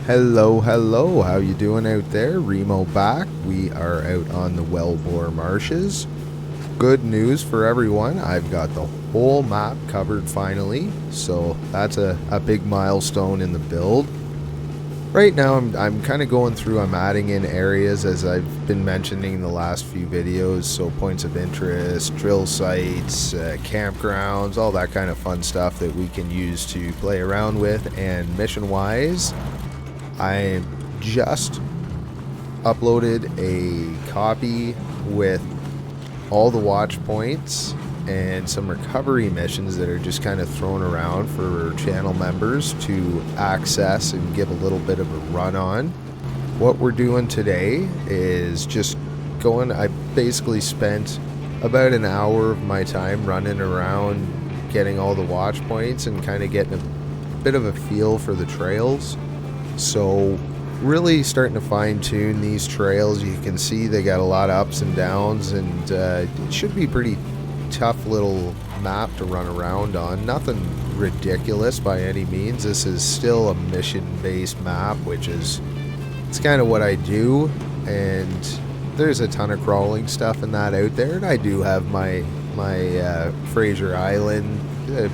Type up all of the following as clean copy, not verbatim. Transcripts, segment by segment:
Hello, how you doing out there? Remo back. We are out on the Wellbore Marshes. Good news for everyone, I've got the whole map covered finally, so that's a big milestone in the build. Right now I'm kind of going through, I'm adding in areas as I've been mentioning in the last few videos, so points of interest, drill sites, campgrounds, all that kind of fun stuff that we can use to play around with. And mission wise, I just uploaded a copy with all the watch points and some recovery missions that are just kind of thrown around for channel members to access and give a little bit of a run on. What we're doing today is just going, I basically spent about an hour of my time running around getting all the watch points and kind of getting a bit of a feel for the trails. So really starting to fine tune these trails. You can see they got a lot of ups and downs, and it should be pretty tough little map to run around on. Nothing ridiculous by any means. This is still a mission based map, which is, it's kind of what I do, and there's a ton of crawling stuff in that out there. And I do have my Fraser Island,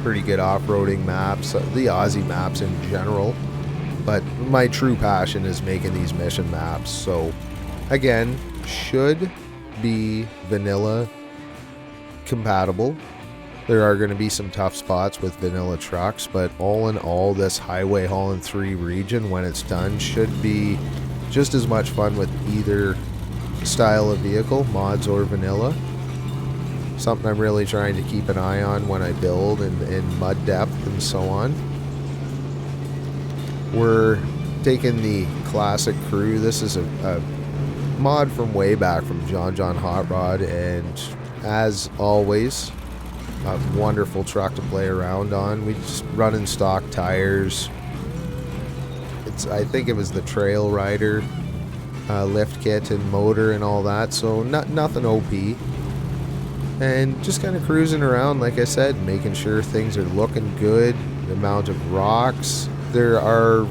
pretty good off-roading maps, the Aussie maps in general. But my true passion is making these mission maps. So again, should be vanilla compatible. There are going to be some tough spots with vanilla trucks, but all in all, this Highway Haulin 3 region, when it's done, should be just as much fun with either style of vehicle, mods or vanilla. Something I'm really trying to keep an eye on when I build, and in mud depth and so on. We're taking the classic crew. This is a mod from way back from John Hot Rod, and as always, a wonderful truck to play around on. We just running stock tires. I think it was the Trail Rider lift kit and motor and all that, so nothing OP. And just kind of cruising around, like I said, making sure things are looking good. The amount of rocks. There are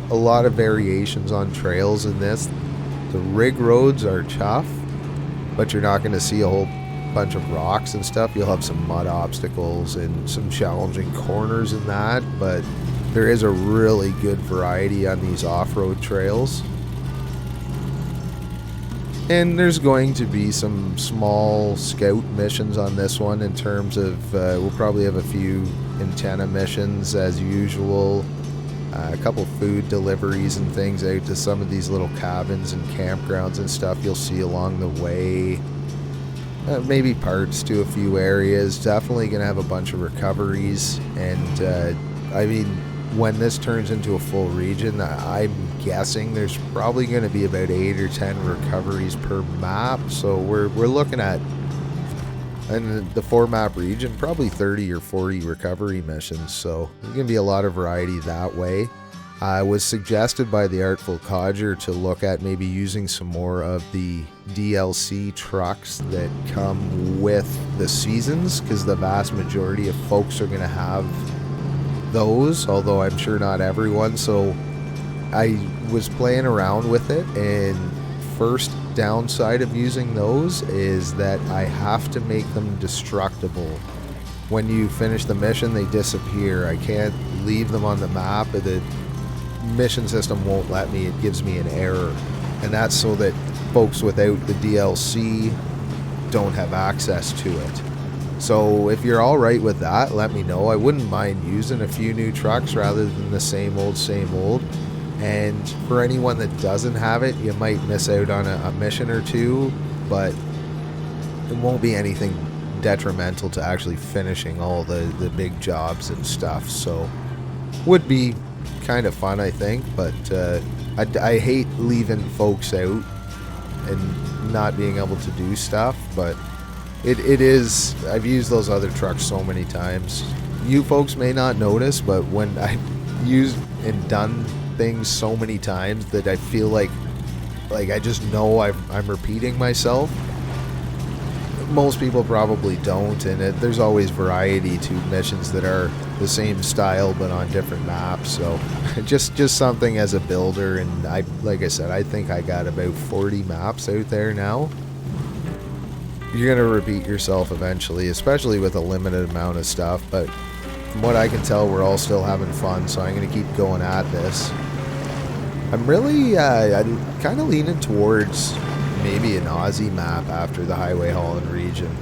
a lot of variations on trails in this. The rig roads are tough, but you're not going to see a whole bunch of rocks and stuff. You'll have some mud obstacles and some challenging corners in that, but there is a really good variety on these off-road trails. And there's going to be some small scout missions on this one in terms of, we'll probably have a few antenna missions as usual, a couple food deliveries and things out to some of these little cabins and campgrounds and stuff you'll see along the way. Maybe parts to a few areas. Definitely going to have a bunch of recoveries, and I mean, when this turns into a full region, I'm guessing there's probably going to be about 8 or 10 recoveries per map. So we're looking at, in the 4-map region, probably 30 or 40 recovery missions. So there's going to be a lot of variety that way. I was suggested by the Artful Codger to look at maybe using some more of the DLC trucks that come with the seasons, because the vast majority of folks are going to have those, although I'm sure not everyone. So I was playing around with it, and first downside of using those is that I have to make them destructible. When you finish the mission, they disappear. I can't leave them on the map. The mission system won't let me. It gives me an error, and that's so that folks without the DLC don't have access to it. So if you're alright with that, let me know. I wouldn't mind using a few new trucks rather than the same old. And for anyone that doesn't have it, you might miss out on a mission or two, but it won't be anything detrimental to actually finishing all the big jobs and stuff. So would be kind of fun, I think, but I hate leaving folks out and not being able to do stuff, but it is, I've used those other trucks so many times. You folks may not notice, but when I've used and done things so many times that I feel like I just know I'm repeating myself. most people probably don't, and there's always variety to missions that are the same style but on different maps. So just something as a builder, and like I said, I think I got about 40 maps out there now. You're gonna repeat yourself eventually, especially with a limited amount of stuff, but from what I can tell, we're all still having fun, so I'm gonna keep going at this. I'm really I'm kind of leaning towards maybe an Aussie map after the Highway Haulin region.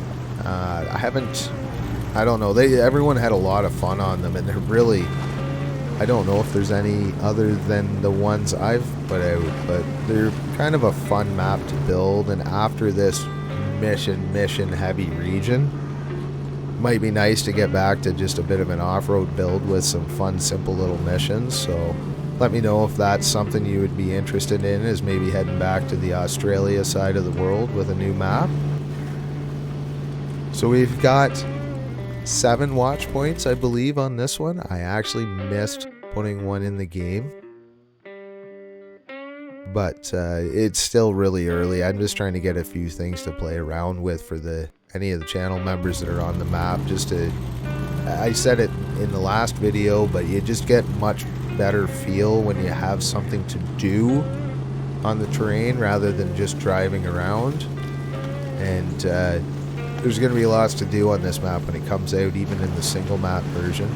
I don't know, everyone had a lot of fun on them, and they're really, I don't know if there's any other than the ones I've put out, but they're kind of a fun map to build. And after this mission heavy region, might be nice to get back to just a bit of an off-road build with some fun, simple little missions. So let me know if that's something you would be interested in, is maybe heading back to the Australia side of the world with a new map. So we've got 7 watch points, I believe, on this one. I actually missed putting one in the game, but it's still really early. I'm just trying to get a few things to play around with for any of the channel members that are on the map. I said it in the last video, but you just get much better feel when you have something to do on the terrain rather than just driving around. And there's going to be lots to do on this map when it comes out, even in the single map version.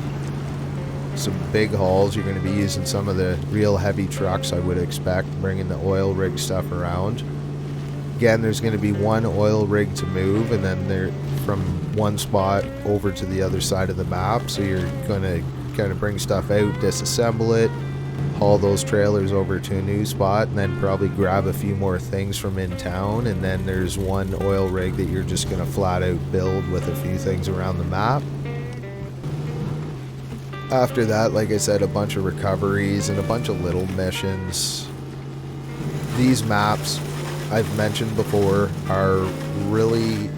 Some big hauls. You're going to be using some of the real heavy trucks, I would expect, bringing the oil rig stuff around. Again, there's going to be one oil rig to move, and then they're from one spot over to the other side of the map. So you're going to kind of bring stuff out, disassemble it, haul those trailers over to a new spot, and then probably grab a few more things from in town. And then there's one oil rig that you're just going to flat out build with a few things around the map. After that, like I said, a bunch of recoveries and a bunch of little missions. These maps, I've mentioned before, are really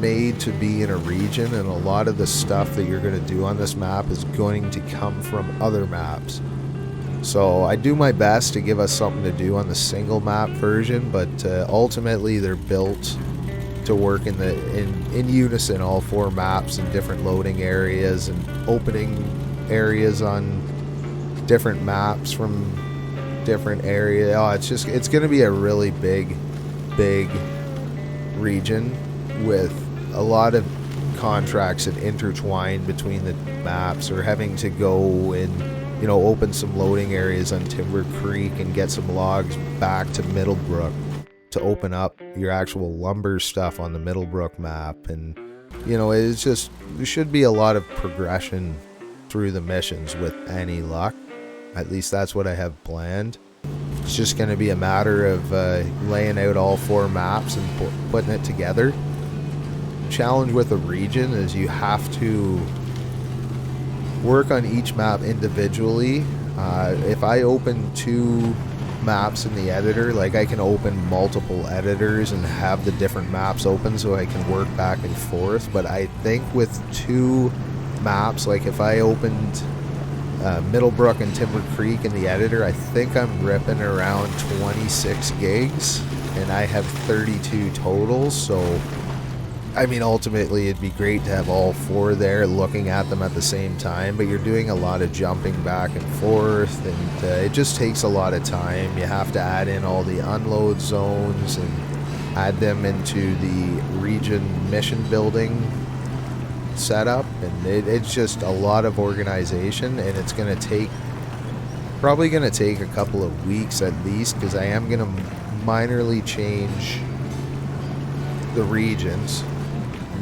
made to be in a region, and a lot of the stuff that you're going to do on this map is going to come from other maps. So I do my best to give us something to do on the single map version, but ultimately they're built to work in unison, all 4 maps, and different loading areas and opening areas on different maps from different areas. Oh, it's going to be a really big region with a lot of contracts that intertwine between the maps, or having to go and, you know, open some loading areas on Timber Creek and get some logs back to Middlebrook to open up your actual lumber stuff on the Middlebrook map. And, you know, it's just, there should be a lot of progression through the missions with any luck. At least that's what I have planned. It's just going to be a matter of laying out all 4 maps and putting it together. Challenge with a region is you have to work on each map individually. If I open 2 maps in the editor, like, I can open multiple editors and have the different maps open so I can work back and forth. But I think with 2 maps, like if I opened Middlebrook and Timber Creek in the editor, I think I'm ripping around 26 gigs, and I have 32 total. So I mean, ultimately it'd be great to have all 4 there looking at them at the same time, but you're doing a lot of jumping back and forth, and it just takes a lot of time. You have to add in all the unload zones and add them into the region mission building setup, and it's just a lot of organization, and it's going to probably going to take a couple of weeks at least, because I am going to minorly change the regions.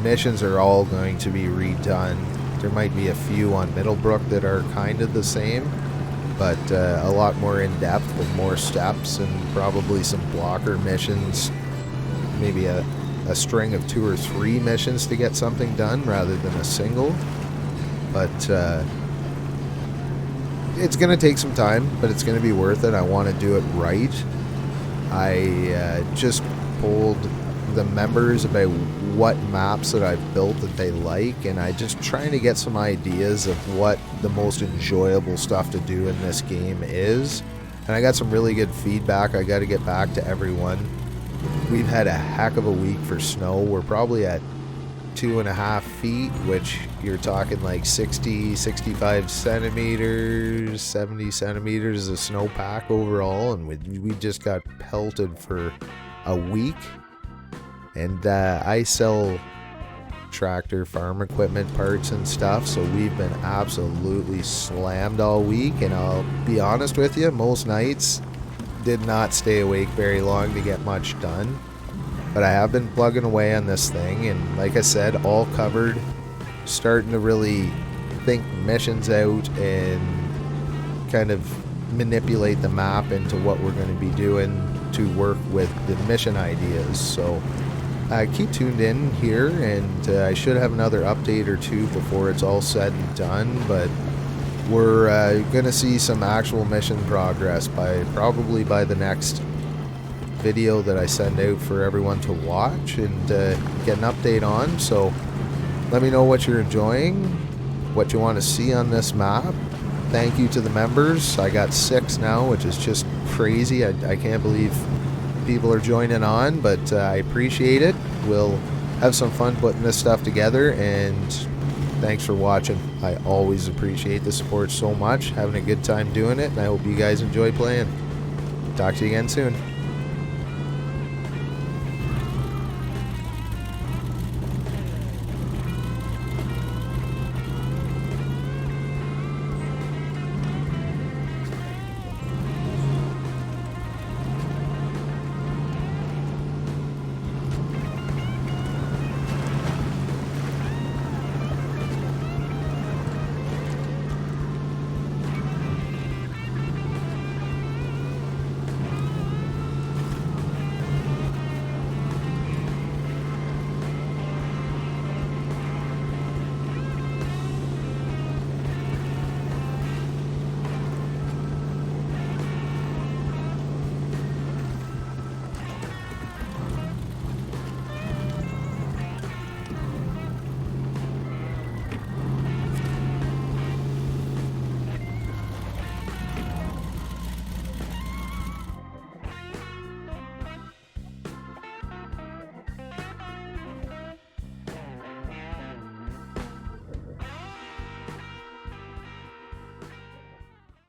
Missions are all going to be redone. There might be a few on Middlebrook that are kind of the same, but a lot more in depth with more steps, and probably some blocker missions, maybe a string of 2 or 3 missions to get something done rather than a single. But it's going to take some time, but it's going to be worth it. I want to do it right. I just polled the members about what maps that I've built that they like, and I just trying to get some ideas of what the most enjoyable stuff to do in this game is. And I got some really good feedback. I got to get back to everyone. We've had a heck of a week for snow. We're probably at 2.5 feet, which you're talking like 60, 65 centimeters, 70 centimeters of snowpack overall, and we just got pelted for a week. And I sell tractor farm equipment parts and stuff, so we've been absolutely slammed all week, and I'll be honest with you, most nights did not stay awake very long to get much done. But I have been plugging away on this thing, and like I said, all covered, starting to really think missions out and kind of manipulate the map into what we're going to be doing to work with the mission ideas. So keep tuned in here, and I should have another update or two before it's all said and done, but we're going to see some actual mission progress probably by the next video that I send out for everyone to watch and get an update on. So let me know what you're enjoying, what you want to see on this map. Thank you to the members. I got 6 now, which is just crazy. I can't believe people are joining on, but I appreciate it. We'll have some fun putting this stuff together, and thanks for watching. I always appreciate the support so much. Having a good time doing it, and I hope you guys enjoy playing. Talk to you again soon.